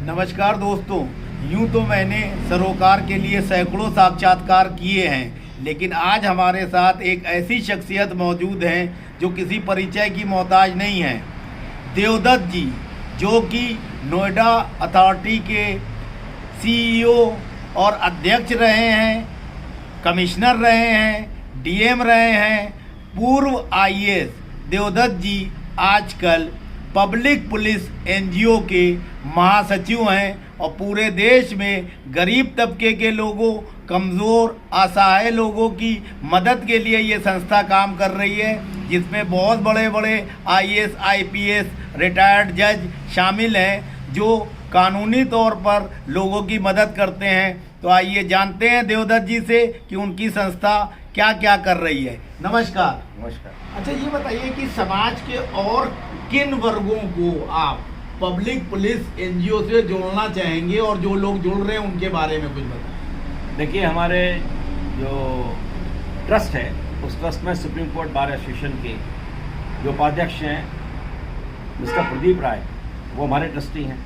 नमस्कार दोस्तों। यूं तो मैंने सरोकार के लिए सैकड़ों साक्षात्कार किए हैं, लेकिन आज हमारे साथ एक ऐसी शख्सियत मौजूद हैं जो किसी परिचय की मोहताज नहीं है। देवदत्त जी, जो कि नोएडा अथॉरिटी के सीईओ और अध्यक्ष रहे हैं, कमिश्नर रहे हैं, डीएम रहे हैं, पूर्व आईएएस। देवदत्त जी आजकल पब्लिक पुलिस एनजीओ के महासचिव हैं और पूरे देश में गरीब तबके के लोगों, कमज़ोर असहाय लोगों की मदद के लिए ये संस्था काम कर रही है, जिसमें बहुत बड़े बड़े आईएएस, आईपीएस, रिटायर्ड जज शामिल हैं जो कानूनी तौर पर लोगों की मदद करते हैं। तो आइए जानते हैं देवदत्त जी से कि उनकी संस्था क्या क्या कर रही है। नमस्कार। नमस्कार। अच्छा, ये बताइए कि समाज के और किन वर्गों को आप पब्लिक पुलिस एनजीओ से जोड़ना चाहेंगे और जो लोग जुड़ रहे हैं उनके बारे में कुछ बताएं। देखिए, हमारे जो ट्रस्ट है उस ट्रस्ट में सुप्रीम कोर्ट बार एसोसिएशन के जो उपाध्यक्ष हैं मिस्टर प्रदीप राय, वो हमारे ट्रस्टी हैं।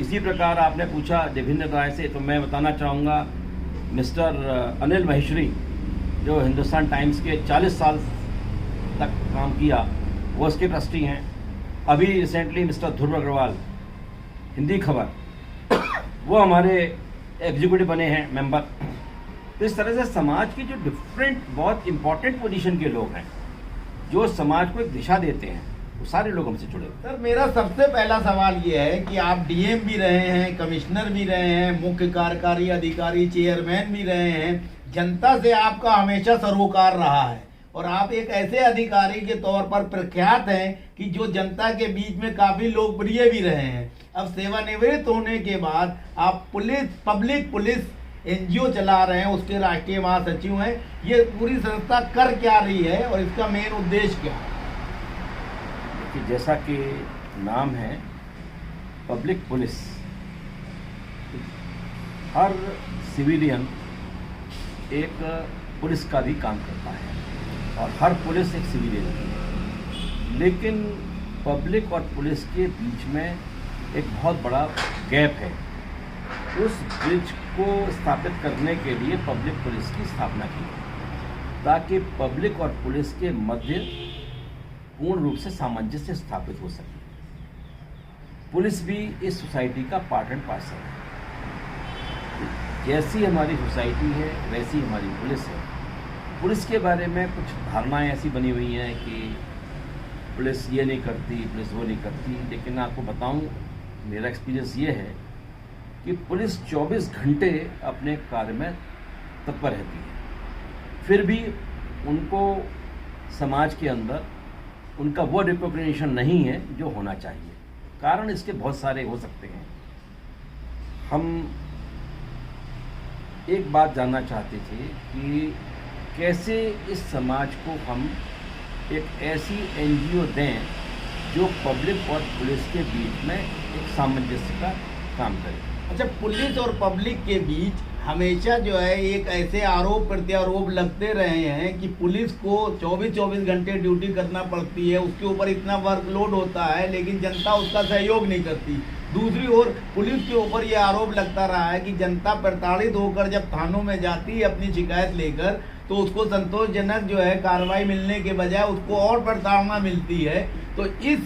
इसी प्रकार आपने पूछा देवेंद्र राय से, तो मैं बताना चाहूँगा मिस्टर अनिल महेश्वरी, जो हिंदुस्तान टाइम्स के 40 साल तक काम किया, वो उसके ट्रस्टी हैं। अभी रिसेंटली मिस्टर ध्रुव अग्रवाल, हिंदी खबर, वो हमारे एग्जीक्यूटिव बने हैं मेंबर। तो इस तरह से समाज की जो डिफरेंट बहुत इंपॉर्टेंट पोजीशन के लोग हैं जो समाज को एक दिशा देते हैं, वो सारे लोग हमसे जुड़े। सर, मेरा सबसे पहला सवाल ये है कि आप डीएम भी रहे हैं, कमिश्नर भी रहे हैं, मुख्य कार्यकारी अधिकारी, चेयरमैन भी रहे हैं। जनता से आपका हमेशा सरोकार रहा है और आप एक ऐसे अधिकारी के तौर पर प्रख्यात हैं कि जो जनता के बीच में काफी लोकप्रिय भी रहे हैं। अब सेवानिवृत्त होने के बाद आप पब्लिक पुलिस एनजीओ चला रहे हैं, उसके राष्ट्रीय महासचिव हैं। ये पूरी संस्था कर क्या रही है और इसका मेन उद्देश्य क्या है? कि जैसा कि नाम है पब्लिक पुलिस, हर सिविलियन एक पुलिस का भी काम करता है और हर पुलिस एक सिविलियन की है, लेकिन पब्लिक और पुलिस के बीच में एक बहुत बड़ा गैप है। उस ब्रिज को स्थापित करने के लिए पब्लिक पुलिस की स्थापना की ताकि पब्लिक और पुलिस के मध्य पूर्ण रूप से सामंजस्य स्थापित हो सके। पुलिस भी इस सोसाइटी का पार्ट एंड पार्सल है। जैसी हमारी सोसाइटी है वैसी हमारी पुलिस है। पुलिस के बारे में कुछ धारणाएं ऐसी बनी हुई हैं कि पुलिस ये नहीं करती, पुलिस वो नहीं करती, लेकिन आपको बताऊं, मेरा एक्सपीरियंस ये है कि पुलिस 24 घंटे अपने कार्य में तत्पर रहती है, फिर भी उनको समाज के अंदर उनका वो रिकॉग्निशन नहीं है जो होना चाहिए। कारण इसके बहुत सारे हो सकते हैं। हम एक बात जानना चाहते थे कि कैसे इस समाज को हम एक ऐसी एनजीओ दें जो पब्लिक और पुलिस के बीच में एक सामंजस्य का काम करे। अच्छा, पुलिस और पब्लिक के बीच हमेशा जो है एक ऐसे आरोप प्रत्यारोप लगते रहे हैं कि पुलिस को 24-24 घंटे ड्यूटी करना पड़ती है, उसके ऊपर इतना वर्कलोड होता है, लेकिन जनता उसका सहयोग नहीं करती। दूसरी ओर पुलिस के ऊपर ये आरोप लगता रहा है कि जनता प्रताड़ित होकर जब थानों में जाती है अपनी शिकायत लेकर, तो उसको संतोषजनक जो है कार्रवाई मिलने के बजाय उसको और प्रताड़ना मिलती है। तो इस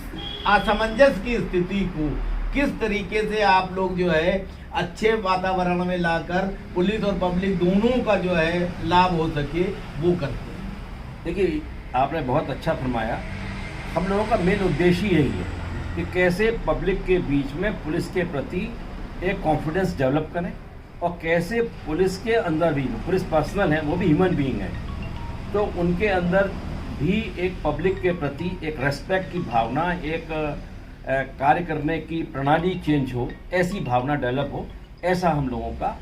असमंजस की स्थिति को किस तरीके से आप लोग जो है अच्छे वातावरण में लाकर पुलिस और पब्लिक दोनों का जो है लाभ हो सके, वो करते हैं? देखिए, आपने बहुत अच्छा फरमाया। हम लोगों का मेन उद्देश्य यही है कि कैसे पब्लिक के बीच में पुलिस के प्रति एक कॉन्फिडेंस डेवलप करें और कैसे पुलिस के अंदर भी, पुलिस पर्सनल है, वो भी ह्यूमन बीइंग है, तो उनके अंदर भी एक पब्लिक के प्रति एक रेस्पेक्ट की भावना, एक कार्य करने की प्रणाली चेंज हो, ऐसी भावना डेवलप हो, ऐसा हम लोगों का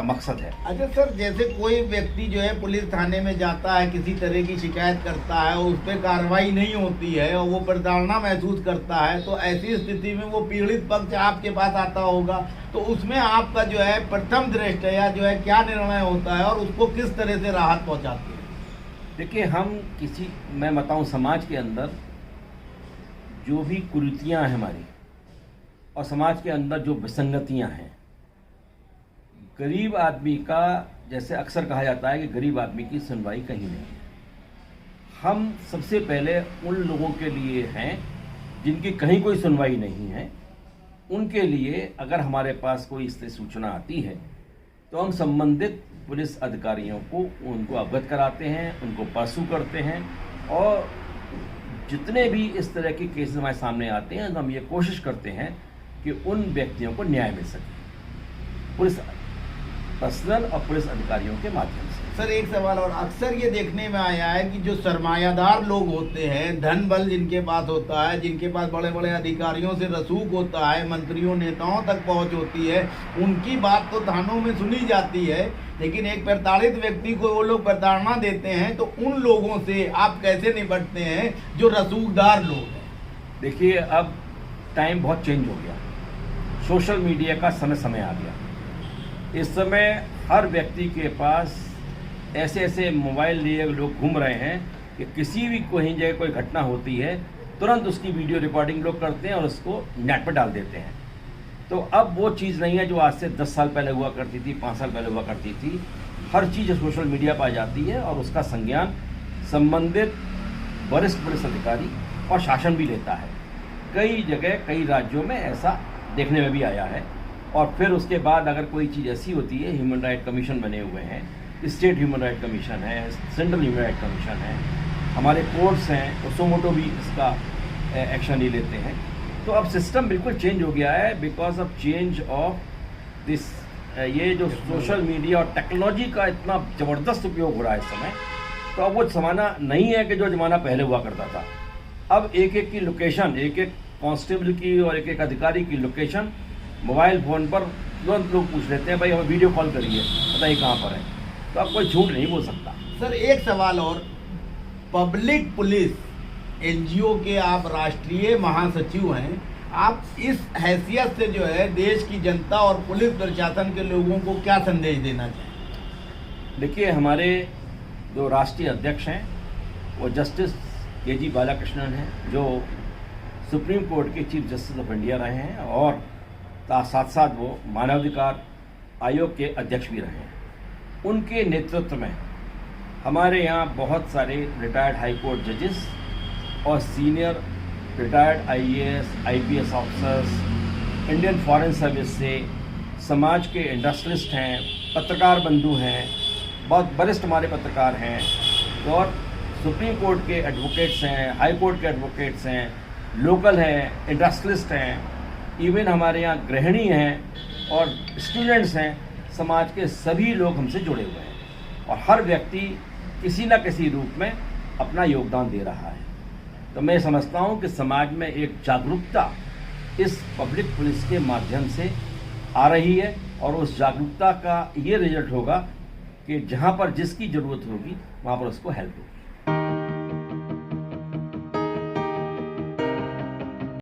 मकसद है। अच्छा सर, जैसे कोई व्यक्ति जो है पुलिस थाने में जाता है, किसी तरह की शिकायत करता है, उस पर कार्रवाई नहीं होती है और वो प्रताड़ना महसूस करता है, तो ऐसी स्थिति में वो पीड़ित पक्ष आपके पास आता होगा, तो उसमें आपका जो है प्रथम दृष्टया या जो है क्या निर्णय होता है और उसको किस तरह से राहत पहुँचाते हैं? देखिए, मैं बताऊँ, समाज के अंदर जो भी कुरीतियाँ हैं हमारी, और समाज के अंदर जो विसंगतियां हैं, गरीब आदमी का, जैसे अक्सर कहा जाता है कि गरीब आदमी की सुनवाई कहीं नहीं है। हम सबसे पहले उन लोगों के लिए हैं जिनकी कहीं कोई सुनवाई नहीं है। उनके लिए अगर हमारे पास कोई इस तरह सूचना आती है तो हम संबंधित पुलिस अधिकारियों को उनको अवगत कराते हैं, उनको परसू करते हैं, और जितने भी इस तरह के केसेस हमारे सामने आते हैं तो हम ये कोशिश करते हैं कि उन व्यक्तियों को न्याय मिल सके पुलिस पर्सनल और पुलिस अधिकारियों के माध्यम से। सर एक सवाल और, अक्सर ये देखने में आया है कि जो सरमायादार लोग होते हैं, धन बल जिनके पास होता है, जिनके पास बड़े बड़े अधिकारियों से रसूख होता है, मंत्रियों नेताओं तक पहुंच होती है, उनकी बात तो थानों में सुनी जाती है, लेकिन एक प्रताड़ित व्यक्ति को वो लोग प्रताड़ना देते हैं, तो उन लोगों से आप कैसे निपटते हैं जो रसूखदार लोग हैं? देखिए, अब टाइम बहुत चेंज हो गया, सोशल मीडिया का समय समय आ गया। इस समय हर व्यक्ति के पास ऐसे ऐसे मोबाइल लिए लोग घूम रहे हैं कि किसी भी कहीं जगह कोई घटना होती है तुरंत उसकी वीडियो रिकॉर्डिंग लोग करते हैं और उसको नेट पर डाल देते हैं। तो अब वो चीज़ नहीं है जो आज से 10 साल पहले हुआ करती थी, 5 साल पहले हुआ करती थी। हर चीज़ सोशल मीडिया पर आ जाती है और उसका संज्ञान संबंधित वरिष्ठ पुलिस अधिकारी और शासन भी लेता है। कई जगह कई राज्यों में ऐसा देखने में भी आया है। और फिर उसके बाद अगर कोई चीज़ ऐसी होती है, ह्यूमन राइट कमीशन बने हुए हैं, स्टेट ह्यूमन राइट कमीशन है, सेंट्रल ह्यूमन राइट कमीशन है, हमारे कोर्ट्स हैं, उसो मोटो भी इसका एक्शन नहीं लेते हैं। तो अब सिस्टम बिल्कुल चेंज हो गया है because of change of this, ये जो सोशल मीडिया और टेक्नोलॉजी का इतना ज़बरदस्त उपयोग हो रहा है इस समय। तो अब वो ज़माना नहीं है कि जो ज़माना पहले हुआ करता था। अब एक एक की लोकेशन, एक एक कांस्टेबल की और एक एक अधिकारी की लोकेशन मोबाइल फ़ोन पर तुरंत लोग पूछ लेते हैं, भाई हमें वीडियो कॉल करिए, बताइए कहाँ पर है। तो अब कोई झूठ नहीं बोल सकता। सर एक सवाल और, पब्लिक पुलिस एनजीओ के आप राष्ट्रीय महासचिव हैं, आप इस हैसियत से जो है देश की जनता और पुलिस प्रशासन के लोगों को क्या संदेश देना चाहें? देखिए, हमारे जो राष्ट्रीय अध्यक्ष हैं वो जस्टिस के.जी. बालाकृष्णन हैं, जो सुप्रीम कोर्ट के चीफ जस्टिस ऑफ इंडिया रहे हैं और साथ साथ वो मानवाधिकार आयोग के अध्यक्ष भी रहे हैं। उनके नेतृत्व में हमारे यहाँ बहुत सारे रिटायर्ड हाई कोर्ट जजेस और senior retired IAS, IPS officers, Indian foreign service से, समाज के इंडस्ट्रियलिस्ट हैं, पत्रकार बंधु हैं, बहुत वरिष्ठ हमारे पत्रकार हैं, और सुप्रीम कोर्ट के एडवोकेट्स हैं, हाई कोर्ट के एडवोकेट्स हैं, लोकल हैं, इंडस्ट्रियलिस्ट हैं, इवन हमारे यहाँ गृहिणी हैं और स्टूडेंट्स हैं। समाज के सभी लोग हमसे जुड़े हुए हैं और हर व्यक्ति किसी न किसी रूप में अपना योगदान दे रहा है। तो मैं समझता हूँ कि समाज में एक जागरूकता इस पब्लिक पुलिस के माध्यम से आ रही है और उस जागरूकता का ये रिजल्ट होगा कि जहाँ पर जिसकी ज़रूरत होगी वहाँ पर उसको हेल्प होगी।